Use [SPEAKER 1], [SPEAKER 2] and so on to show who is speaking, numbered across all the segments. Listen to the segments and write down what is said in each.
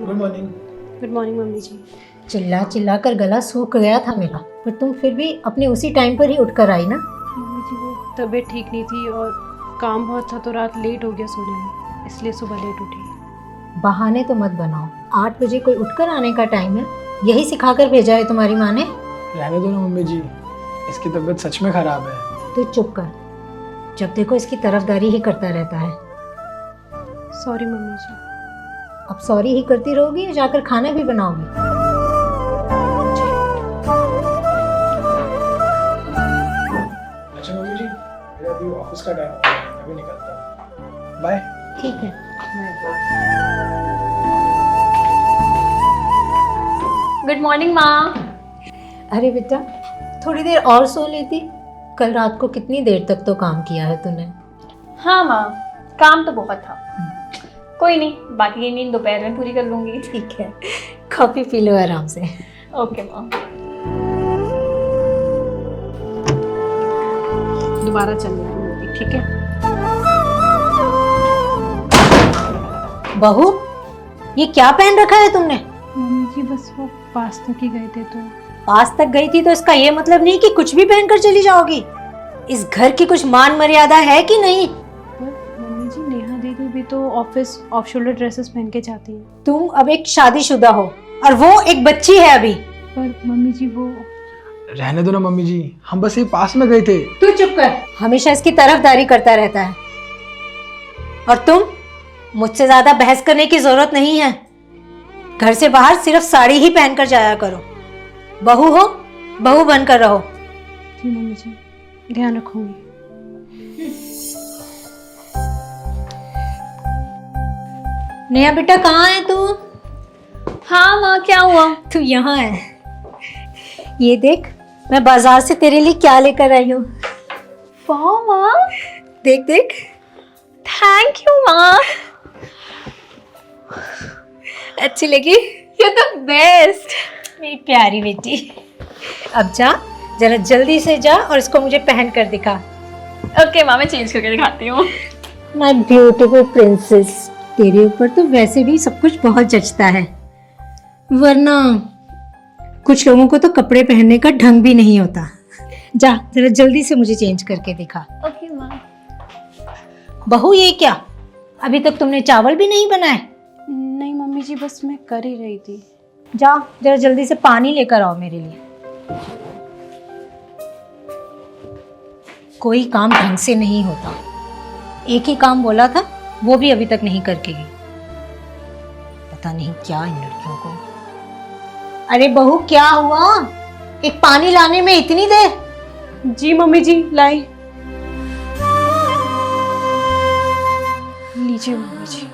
[SPEAKER 1] Good morning.
[SPEAKER 2] Good morning mummy ji.
[SPEAKER 3] चिल्ला चिल्ला कर गला सूख गया था मेरा, पर तुम फिर भी अपने उसी टाइम पर ही उठकर आई ना।
[SPEAKER 2] मम्मी जी वो तबीयत ठीक नहीं थी और काम बहुत था तो रात लेट हो गया सोने में, इसलिए सुबह लेट उठी।
[SPEAKER 3] बहाने तो मत बनाओ, 8 बजे कोई उठकर आने का टाइम है, यही सिखाकर भेजा है तुम्हारी माँ ने।
[SPEAKER 1] रहने दो ना मम्मी जी, इसकी तबीयत सच में खराब है।
[SPEAKER 3] तो चुप कर, जब देखो इसकी तरफदारी ही करता रहता है।
[SPEAKER 2] सॉरी मम्मी जी।
[SPEAKER 3] अब सॉरी ही करती रहोगी या जाकर खाना भी बनाओगी?
[SPEAKER 1] अच्छा मम्मी जी, मेरा अभी ऑफिस का टाइम है, मैं भी निकलता हूँ। बाय।
[SPEAKER 3] ठीक है।
[SPEAKER 4] गुड मॉर्निंग माँ।
[SPEAKER 3] अरे बेटा, थोड़ी देर और सो लेती, कल रात को कितनी देर तक तो काम किया है तूने।
[SPEAKER 4] हाँ माँ, काम तो बहुत था। कोई नहीं, बाकी की नींद दोपहर में पूरी कर लूँगी।
[SPEAKER 3] ठीक है, कॉफी पी लो आराम से।
[SPEAKER 4] ओके माँ।
[SPEAKER 2] दोबारा चल रही, ठीक है?
[SPEAKER 3] बहू, ये क्या पहन रखा है तुमने?
[SPEAKER 2] मम्मी जी बस वो पास तक ही गए थे तो।
[SPEAKER 3] पास तक गई थी तो इसका ये मतलब नहीं कि कुछ भी पहनकर चली जाओगी। इस घर की कुछ मान मर्यादा है कि नहीं?
[SPEAKER 2] पर मम्मी जी नेहा दीदी भी तो ऑफिस ऑफ शोल्डर ड्रेसेस पहन के जाती हैं।
[SPEAKER 3] तुम अब एक शादीशुदा हो और वो एक बच्ची है अभी।
[SPEAKER 2] पर मम्मी जी वो
[SPEAKER 1] रहने दो ना मम्मी जी, हम बस ये पास में गए थे।
[SPEAKER 3] तू चुप कर, हमेशा इसकी तरफदारी करता रहता है। और तुम, मुझसे ज्यादा बहस करने की जरूरत नहीं है। घर से बाहर सिर्फ साड़ी ही पहनकर जाया करो। बहू हो, बहू बनकर रहो।
[SPEAKER 2] जी मम्मी जी, ध्यान रखूंगी।
[SPEAKER 3] नेहा बेटा, कहाँ है तू?
[SPEAKER 4] हाँ माँ, क्या हुआ?
[SPEAKER 3] तू यहाँ है। ये देख, मैं बाजार से तेरे लिए क्या लेकर आई हूँ।
[SPEAKER 4] वाह माँ,
[SPEAKER 3] देख देख।
[SPEAKER 4] थैंक यू माँ।
[SPEAKER 3] अच्छी लगी?
[SPEAKER 4] You the best.
[SPEAKER 3] मेरी प्यारी बेटी, अब जा, जरा जल्दी से जा और इसको मुझे पहन कर दिखा।
[SPEAKER 4] ओके माँ, मैं चेंज करके दिखाती हूँ।
[SPEAKER 3] माय ब्यूटीफुल प्रिंसेस, तेरे ऊपर तो वैसे भी सब कुछ बहुत जचता है, वरना कुछ लोगों को तो कपड़े पहनने का ढंग भी नहीं होता। जा जरा जल्दी से मुझे चेंज करके दिखा।
[SPEAKER 4] ओके माँ।
[SPEAKER 3] बहू, ये क्या, अभी तक तुमने चावल भी नहीं बनाए?
[SPEAKER 2] नहीं मम्मी जी, बस मैं कर ही रही थी।
[SPEAKER 3] जा जरा जल्दी से पानी लेकर आओ मेरे लिए। कोई काम ढंग से नहीं होता। एक ही काम बोला था, वो भी अभी तक नहीं करके गई। पता नहीं क्या इन लड़कियों को। अरे बहू, क्या हुआ? एक पानी लाने में इतनी देर?
[SPEAKER 2] जी मम्मी जी, लाई। लीजिए मम्मी जी।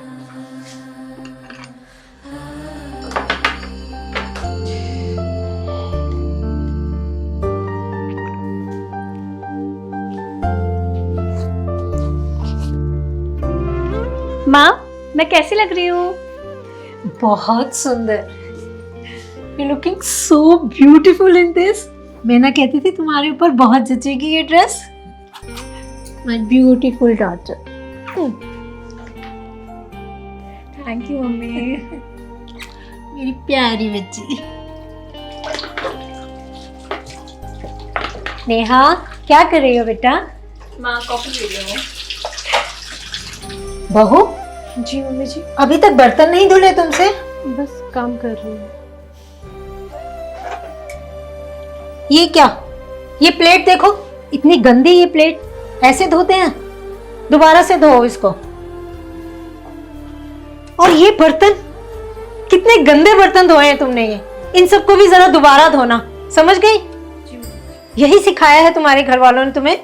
[SPEAKER 4] माँ, मैं कैसी लग रही हूँ?
[SPEAKER 3] बहुत सुंदर। You're looking so beautiful in this. मैं ना कहती थी तुम्हारे ऊपर बहुत जचेगी ये dress. My beautiful daughter.
[SPEAKER 4] Thank you mummy.
[SPEAKER 3] मेरी प्यारी बच्ची। नेहा, क्या कर रही हो बेटा?
[SPEAKER 4] माँ, कॉफी पी रही हूँ।
[SPEAKER 3] बहू,
[SPEAKER 2] जी मम्मी जी,
[SPEAKER 3] अभी तक बर्तन नहीं धुले तुमसे?
[SPEAKER 2] बस काम कर रही हूँ।
[SPEAKER 3] ये क्या, ये प्लेट देखो, इतनी गंदी ये प्लेट। ऐसे धोते हैं? दोबारा से धो इसको। और ये बर्तन, कितने गंदे बर्तन धोए हैं तुमने ये। इन सबको भी जरा दोबारा धोना, समझ गई? यही सिखाया है तुम्हारे घर वालों ने तुम्हें?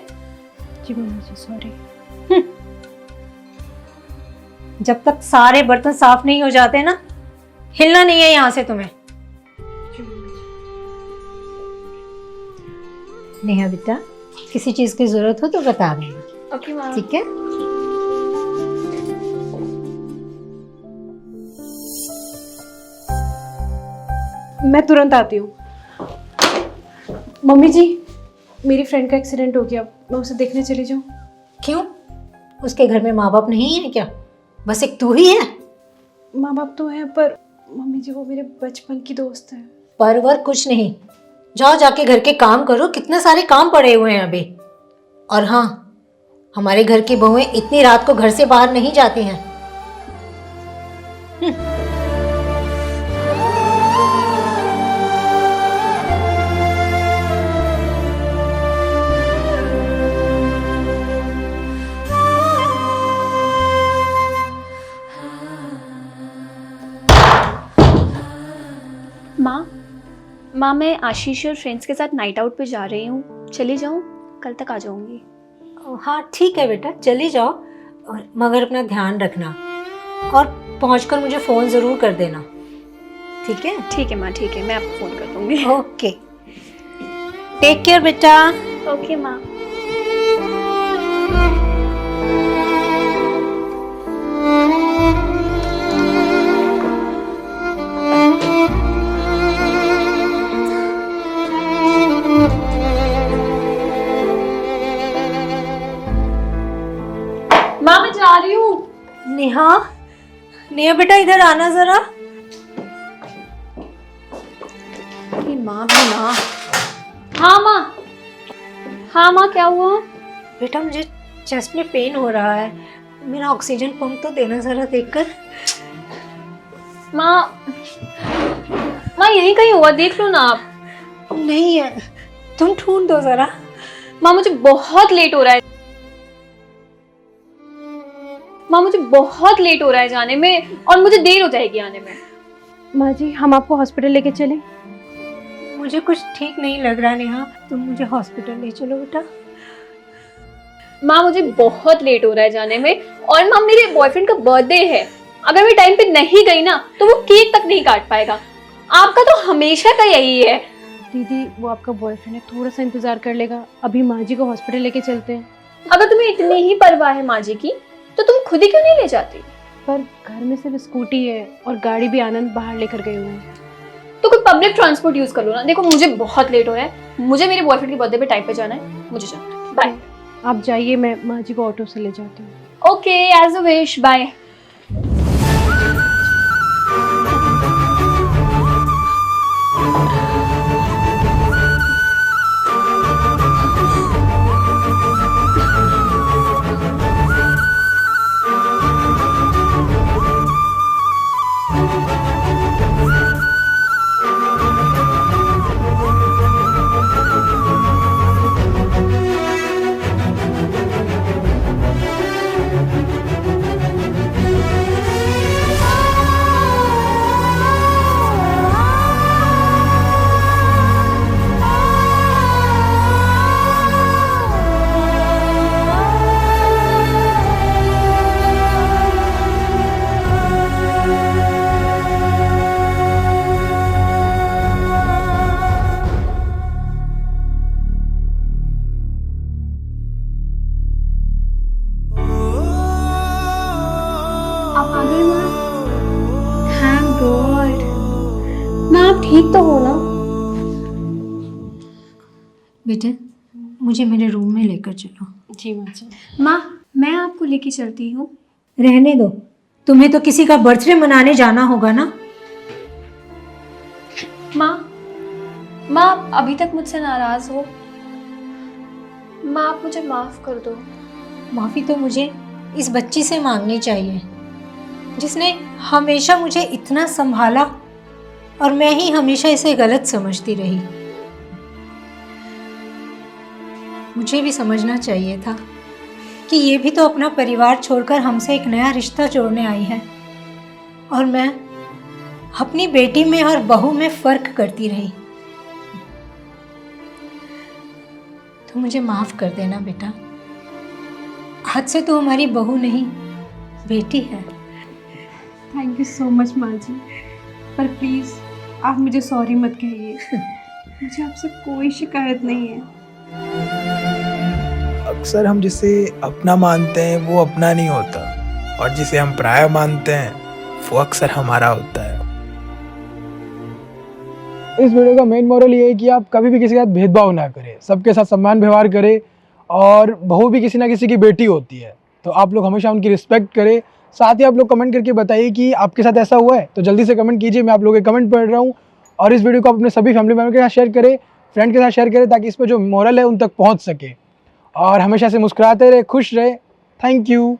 [SPEAKER 2] जी मम्मी जी, सॉरी।
[SPEAKER 3] जब तक सारे बर्तन साफ नहीं हो जाते ना, हिलना नहीं है यहाँ से तुम्हें। नेहा बेटा, किसी चीज की जरूरत हो तो बता देना।
[SPEAKER 4] ओके माँ।
[SPEAKER 3] ठीक है?
[SPEAKER 2] मैं तुरंत आती हूँ। मम्मी जी, मेरी फ्रेंड का एक्सीडेंट हो गया, मैं उसे देखने चली जाऊँ?
[SPEAKER 3] क्यों, उसके घर में माँ बाप नहीं है क्या? बस एक तू ही है?
[SPEAKER 2] माँ बाप तो हैं, पर मम्मी जी वो मेरे बचपन की दोस्त है।
[SPEAKER 3] परवर कुछ नहीं, जाओ जाके घर के काम करो, कितने सारे काम पड़े हुए हैं अभी। और हाँ, हमारे घर की बहुएं इतनी रात को घर से बाहर नहीं जाती हैं।
[SPEAKER 4] माँ मैं आशीष और फ्रेंड्स के साथ नाइट आउट पे जा रही हूँ, चली जाऊँ? कल तक आ जाऊँगी।
[SPEAKER 3] हाँ ठीक है बेटा, चली जाओ, और मगर अपना ध्यान रखना, और पहुंचकर मुझे फ़ोन ज़रूर कर देना, ठीक है?
[SPEAKER 4] ठीक है माँ, ठीक है, मैं आपको फ़ोन कर दूँगी।
[SPEAKER 3] ओके, टेक केयर बेटा।
[SPEAKER 4] ओके माँ। माँ मैं जा रही हूँ।
[SPEAKER 3] नेहा, नेहा बेटा इधर आना ज़रा।
[SPEAKER 4] माँ भी ना। हाँ माँ, हाँ माँ क्या हुआ?
[SPEAKER 3] बेटा मुझे चेस्ट में पेन हो रहा है, मेरा ऑक्सीजन पंप तो देना ज़रा देखकर।
[SPEAKER 4] माँ, माँ यहीं कहीं हुआ, देख लो ना आप।
[SPEAKER 3] नहीं है, तुम ढूंढ दो ज़रा।
[SPEAKER 4] माँ मुझे बहुत लेट हो रहा है। माँ मुझे बहुत लेट हो रहा है जाने में, और मुझे देर हो जाएगी आने में।
[SPEAKER 2] माँ जी हम आपको हॉस्पिटल लेके चलें?
[SPEAKER 3] मुझे कुछ ठीक नहीं लग रहा नेहा, तुम मुझे हॉस्पिटल ले चलो बेटा।
[SPEAKER 4] माँ मुझे बहुत लेट हो रहा है जाने में, और माँ मेरे बॉयफ्रेंड का बर्थडे है, अगर मैं टाइम पे नहीं गई ना तो वो केक तक नहीं काट पाएगा। आपका तो हमेशा का यही है।
[SPEAKER 2] दीदी वो आपका बॉयफ्रेंड है, थोड़ा सा इंतजार कर लेगा, अभी माँ जी को हॉस्पिटल लेके चलते हैं।
[SPEAKER 4] अगर तुम्हें इतनी ही परवाह है माँ जी की तो तुम खुद ही क्यों नहीं ले जाती?
[SPEAKER 2] पर घर में सिर्फ स्कूटी है और गाड़ी भी आनंद बाहर लेकर गए हुए हैं।
[SPEAKER 4] तो कोई पब्लिक ट्रांसपोर्ट यूज कर लो ना। देखो मुझे बहुत लेट हो रहा है, मुझे मेरे बॉयफ्रेंड के बर्थडे पे टाइम पे जाना है, मुझे जाना है। बाय।
[SPEAKER 2] आप जाइए, मैं माँ जी को ऑटो से ले जाती हूँ।
[SPEAKER 4] Okay, as a wish, bye. आप आ गए माँ? Thank God. माँ आप ठीक तो हो ना?
[SPEAKER 3] बेटे मुझे मेरे रूम में लेकर चलो।
[SPEAKER 2] जी माँ जी।
[SPEAKER 4] माँ मैं आपको लेके चलती हूँ।
[SPEAKER 3] रहने दो, तुम्हें तो किसी का बर्थडे मनाने जाना होगा ना।
[SPEAKER 4] माँ, माँ आप अभी तक मुझसे नाराज हो? माँ आप मुझे माफ कर दो।
[SPEAKER 3] माफ़ी तो मुझे इस बच्ची से मांगनी चाहिए जिसने हमेशा मुझे इतना संभाला और मैं ही हमेशा इसे गलत समझती रही। मुझे भी समझना चाहिए था कि ये भी तो अपना परिवार छोड़कर हमसे एक नया रिश्ता जोड़ने आई है, और मैं अपनी बेटी में और बहू में फर्क करती रही। तो मुझे माफ कर देना बेटा, आज से तो हमारी बहू नहीं बेटी है।
[SPEAKER 2] थैंक यू सो मच माँ जी, पर प्लीज़ आप मुझे सॉरी मत कहिए। मुझे आपसे कोई शिकायत नहीं है।
[SPEAKER 1] अक्सर हम जिसे अपना मानते हैं वो अपना नहीं होता, और जिसे हम पराया मानते हैं वो अक्सर हमारा होता है। इस वीडियो का मेन मोरल ये है कि आप कभी भी किसी के साथ भेदभाव ना करें, सबके साथ सम्मान व्यवहार करें, और बहू भी किसी ना किसी की बेटी होती है, तो आप लोग हमेशा उनकी रिस्पेक्ट करें, साथ ही आप लोग कमेंट करके बताइए कि आपके साथ ऐसा हुआ है, तो जल्दी से कमेंट कीजिए, मैं आप लोगों के कमेंट पढ़ रहा हूँ। और इस वीडियो को आप अपने सभी फैमिली मेम्बर के साथ शेयर करें, फ्रेंड के साथ शेयर करें, ताकि इस पर जो मोरल है उन तक पहुँच सके। और हमेशा से मुस्कुराते रहे, खुश रहे। Thank you.